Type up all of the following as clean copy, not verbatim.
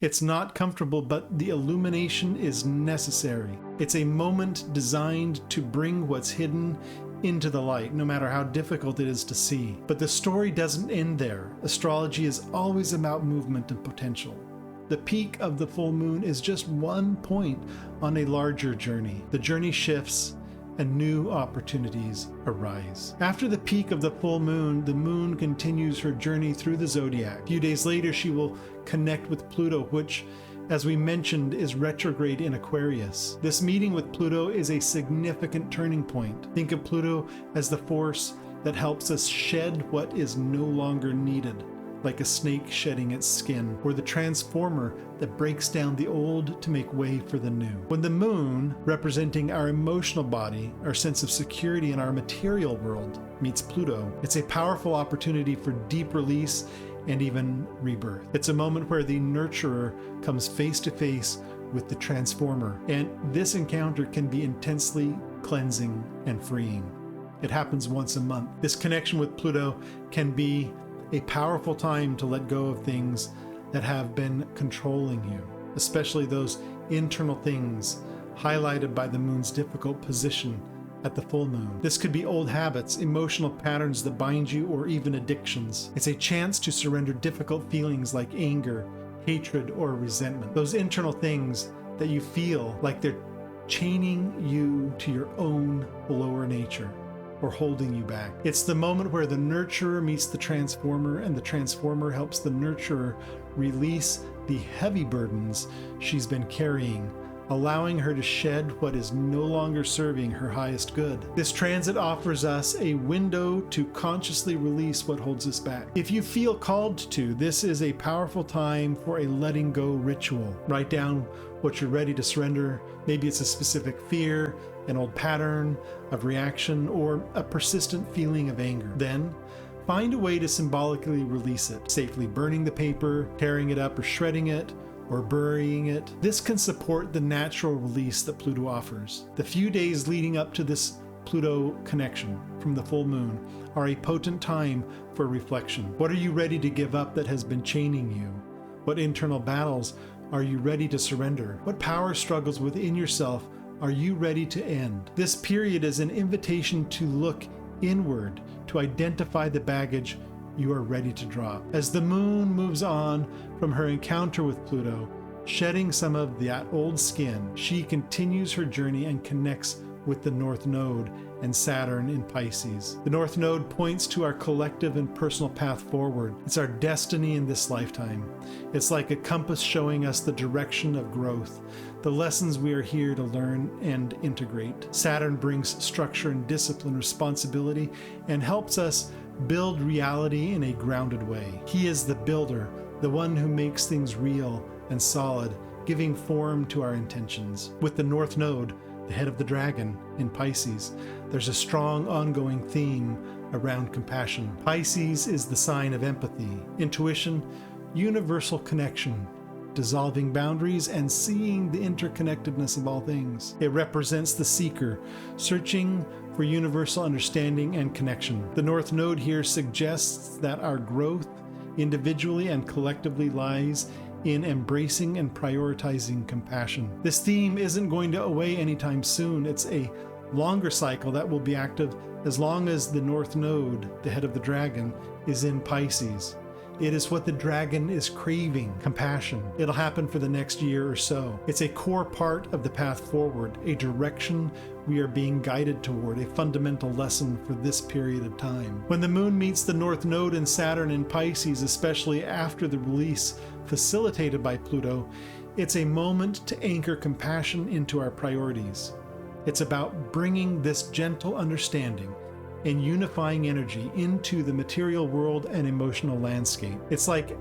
It's not comfortable, but the illumination is necessary. It's a moment designed to bring what's hidden into the light, no matter how difficult it is to see. But the story doesn't end there. Astrology is always about movement and potential. The peak of the full moon is just one point on a larger journey. The journey shifts and new opportunities arise. After the peak of the full moon, the moon continues her journey through the zodiac. A few days later, she will connect with Pluto, which, as we mentioned, is retrograde in Aquarius. This meeting with Pluto is a significant turning point. Think of Pluto as the force that helps us shed what is no longer needed, like a snake shedding its skin, or the transformer that breaks down the old to make way for the new. When the moon, representing our emotional body, our sense of security in our material world, meets Pluto, it's a powerful opportunity for deep release and even rebirth. It's a moment where the nurturer comes face to face with the transformer, and this encounter can be intensely cleansing and freeing. It happens once a month. This connection with Pluto can be a powerful time to let go of things that have been controlling you, especially those internal things highlighted by the moon's difficult position at the full moon. This could be old habits, emotional patterns that bind you, or even addictions. It's a chance to surrender difficult feelings like anger, hatred, or resentment. Those internal things that you feel like they're chaining you to your own lower nature, or holding you back. It's the moment where the nurturer meets the transformer, and the transformer helps the nurturer release the heavy burdens she's been carrying, allowing her to shed what is no longer serving her highest good. This transit offers us a window to consciously release what holds us back. If you feel called to, this is a powerful time for a letting go ritual. Write down what you're ready to surrender. Maybe it's a specific fear, an old pattern of reaction, or a persistent feeling of anger. Then, find a way to symbolically release it, safely burning the paper, tearing it up, or shredding it, or burying it. This can support the natural release that Pluto offers. The few days leading up to this Pluto connection from the full moon are a potent time for reflection. What are you ready to give up that has been chaining you? What internal battles are you ready to surrender? What power struggles within yourself are you ready to end? This period is an invitation to look inward, to identify the baggage you are ready to drop. As the moon moves on from her encounter with Pluto, shedding some of that old skin, she continues her journey and connects with the North Node and Saturn in Pisces. The North Node points to our collective and personal path forward. It's our destiny in this lifetime. It's like a compass showing us the direction of growth, the lessons we are here to learn and integrate. Saturn brings structure and discipline, responsibility, and helps us build reality in a grounded way. He is the builder, the one who makes things real and solid, giving form to our intentions. With the North Node, the head of the dragon, in Pisces, there's a strong ongoing theme around compassion. Pisces is the sign of empathy, intuition, universal connection, dissolving boundaries, and seeing the interconnectedness of all things. It represents the seeker, searching for universal understanding and connection. The North Node here suggests that our growth, individually and collectively, lies in embracing and prioritizing compassion. This theme isn't going to go away anytime soon. It's a longer cycle that will be active as long as the North Node, the head of the dragon, is in Pisces. It is what the dragon is craving, compassion. It'll happen for the next year or so. It's a core part of the path forward, a direction we are being guided toward, a fundamental lesson for this period of time. When the moon meets the North Node and Saturn in Pisces, especially after the release facilitated by Pluto, it's a moment to anchor compassion into our priorities. It's about bringing this gentle understanding and unifying energy into the material world and emotional landscape. It's like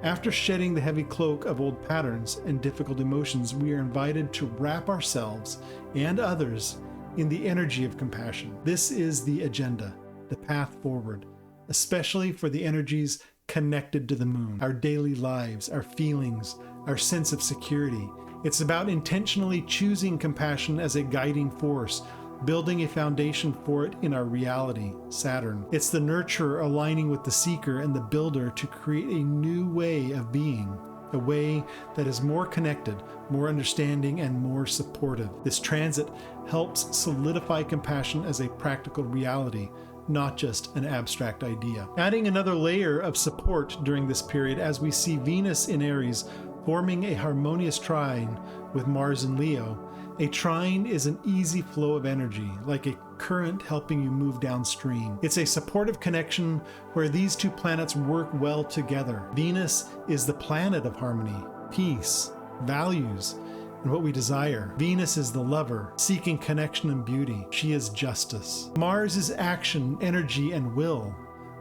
after shedding the heavy cloak of old patterns and difficult emotions, we are invited to wrap ourselves and others in the energy of compassion. This is the agenda, the path forward, especially for the energies connected to the moon, our daily lives, our feelings, our sense of security. It's about intentionally choosing compassion as a guiding force, building a foundation for it in our reality, Saturn. It's the nurturer aligning with the seeker and the builder to create a new way of being. a way that is more connected, more understanding, and more supportive. This transit helps solidify compassion as a practical reality, not just an abstract idea. Adding another layer of support during this period as we see Venus in Aries forming a harmonious trine with Mars in Leo. A trine is an easy flow of energy, like a current helping you move downstream. It's a supportive connection where these two planets work well together. Venus is the planet of harmony, peace, values, and what we desire. Venus is the lover, seeking connection and beauty. She is justice. Mars is action, energy, and will.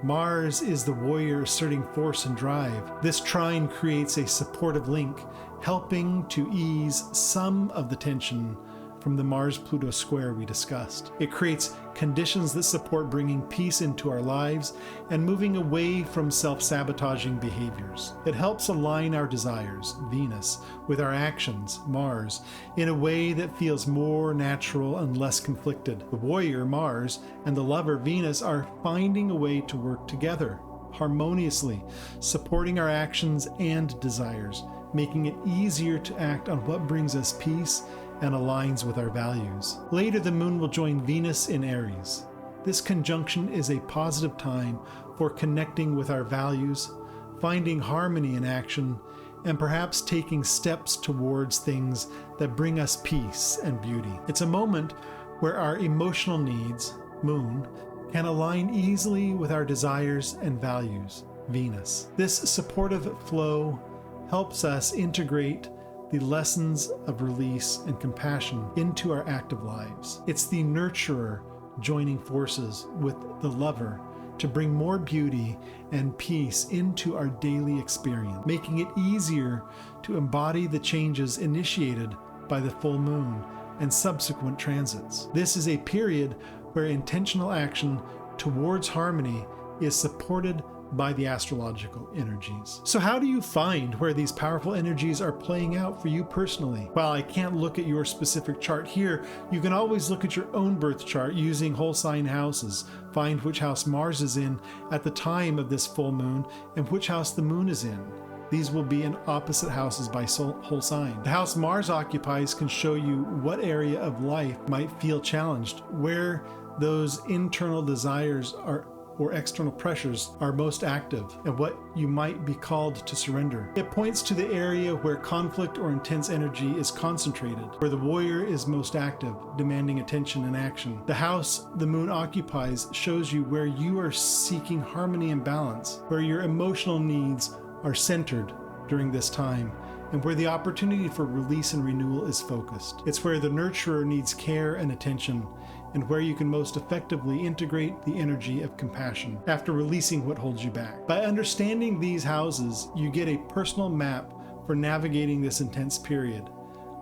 Mars is the warrior asserting force and drive. This trine creates a supportive link, helping to ease some of the tension from the Mars-Pluto square we discussed. It creates conditions that support bringing peace into our lives and moving away from self-sabotaging behaviors. It helps align our desires, Venus, with our actions, Mars, in a way that feels more natural and less conflicted. The warrior, Mars, and the lover, Venus, are finding a way to work together, harmoniously, supporting our actions and desires, making it easier to act on what brings us peace and aligns with our values. Later, the moon will join Venus in Aries. This conjunction is a positive time for connecting with our values, finding harmony in action, and perhaps taking steps towards things that bring us peace and beauty. It's a moment where our emotional needs, moon, can align easily with our desires and values, Venus. This supportive flow helps us integrate the lessons of release and compassion into our active lives. It's the nurturer joining forces with the lover to bring more beauty and peace into our daily experience, making it easier to embody the changes initiated by the full moon and subsequent transits. This is a period where intentional action towards harmony is supported by the astrological energies. So how do you find where these powerful energies are playing out for you personally? While I can't look at your specific chart here, you can always look at your own birth chart using whole sign houses. Find which house Mars is in at the time of this full moon and which house the moon is in. These will be in opposite houses by whole sign. The house Mars occupies can show you what area of life might feel challenged, where those internal desires or external pressures are most active, and what you might be called to surrender. It points to the area where conflict or intense energy is concentrated, where the warrior is most active, demanding attention and action. The house the moon occupies shows you where you are seeking harmony and balance, where your emotional needs are centered during this time, and where the opportunity for release and renewal is focused. It's where the nurturer needs care and attention, and where you can most effectively integrate the energy of compassion after releasing what holds you back. By understanding these houses, you get a personal map for navigating this intense period,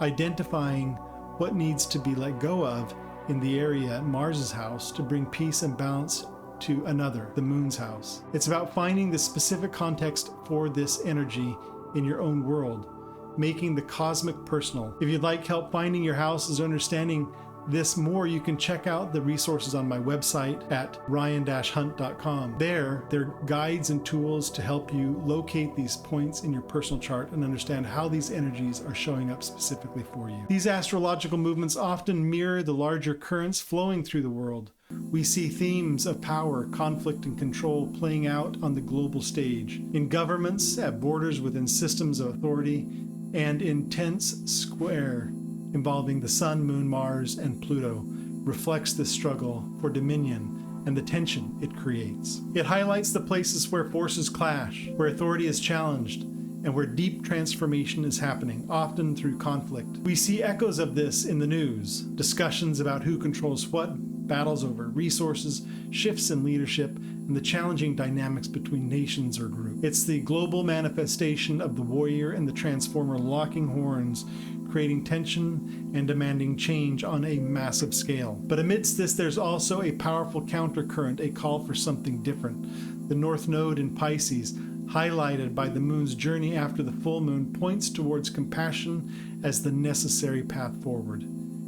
identifying what needs to be let go of in the area, Mars's house, to bring peace and balance to another, the moon's house. It's about finding the specific context for this energy in your own world, making the cosmic personal. If you'd like help finding your houses or understanding this more, you can check out the resources on my website at ryan-hunt.com. There are guides and tools to help you locate these points in your personal chart and understand how these energies are showing up specifically for you. These astrological movements often mirror the larger currents flowing through the world. We see themes of power, conflict, and control playing out on the global stage, in governments, at borders within systems of authority, and intense square involving the Sun, Moon, Mars, and Pluto reflects this struggle for dominion and the tension it creates. It highlights the places where forces clash, where authority is challenged, and where deep transformation is happening, often through conflict. We see echoes of this in the news, discussions about who controls what, battles over resources, shifts in leadership, and the challenging dynamics between nations or groups. It's the global manifestation of the warrior and the transformer locking horns, creating tension and demanding change on a massive scale. But amidst this, there's also a powerful countercurrent, a call for something different. The North Node in Pisces, highlighted by the moon's journey after the full moon, points towards compassion as the necessary path forward.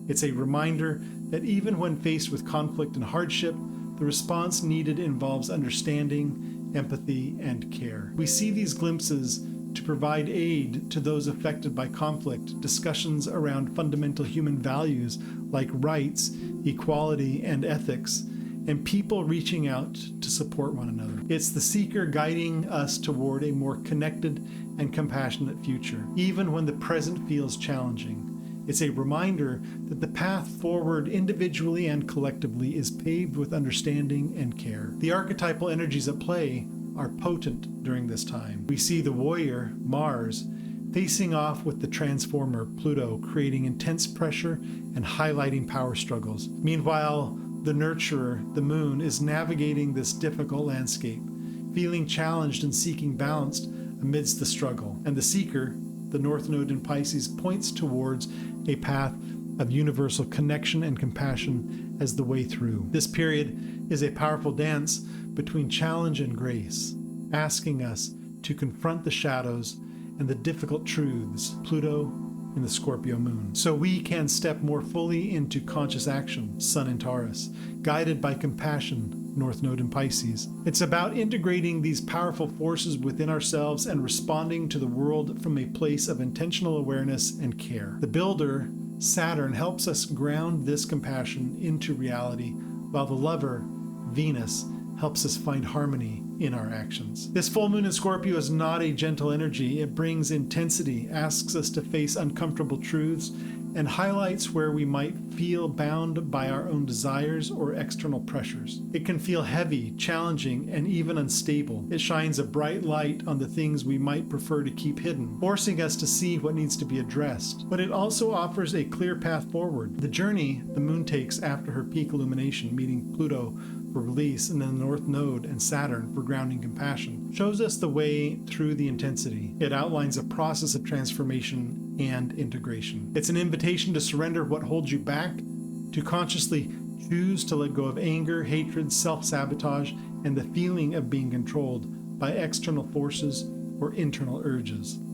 It's a reminder that even when faced with conflict and hardship, the response needed involves understanding, empathy, and care. We see these glimpses to provide aid to those affected by conflict, discussions around fundamental human values like rights, equality, and ethics, and people reaching out to support one another. It's the seeker guiding us toward a more connected and compassionate future, even when the present feels challenging. It's a reminder that the path forward individually and collectively is paved with understanding and care. The archetypal energies at play are potent during this time. We see the warrior, Mars, facing off with the transformer, Pluto, creating intense pressure and highlighting power struggles. Meanwhile, the nurturer, the moon, is navigating this difficult landscape, feeling challenged and seeking balance amidst the struggle. And the seeker, the North Node in Pisces, points towards a path of universal connection and compassion as the way through. This period is a powerful dance between challenge and grace, asking us to confront the shadows and the difficult truths, Pluto in the Scorpio moon, so we can step more fully into conscious action, Sun in Taurus, guided by compassion, North Node in Pisces. It's about integrating these powerful forces within ourselves and responding to the world from a place of intentional awareness and care. The builder, Saturn, helps us ground this compassion into reality, while the lover, Venus, helps us find harmony in our actions. This full moon in Scorpio is not a gentle energy. It brings intensity, asks us to face uncomfortable truths, and highlights where we might feel bound by our own desires or external pressures. It can feel heavy, challenging, and even unstable. It shines a bright light on the things we might prefer to keep hidden, forcing us to see what needs to be addressed. But it also offers a clear path forward. The journey the moon takes after her peak illumination, meeting Pluto for release, and then the North Node and Saturn for grounding compassion, shows us the way through the intensity. It outlines a process of transformation and integration. It's an invitation to surrender what holds you back, to consciously choose to let go of anger, hatred, self-sabotage, and the feeling of being controlled by external forces or internal urges.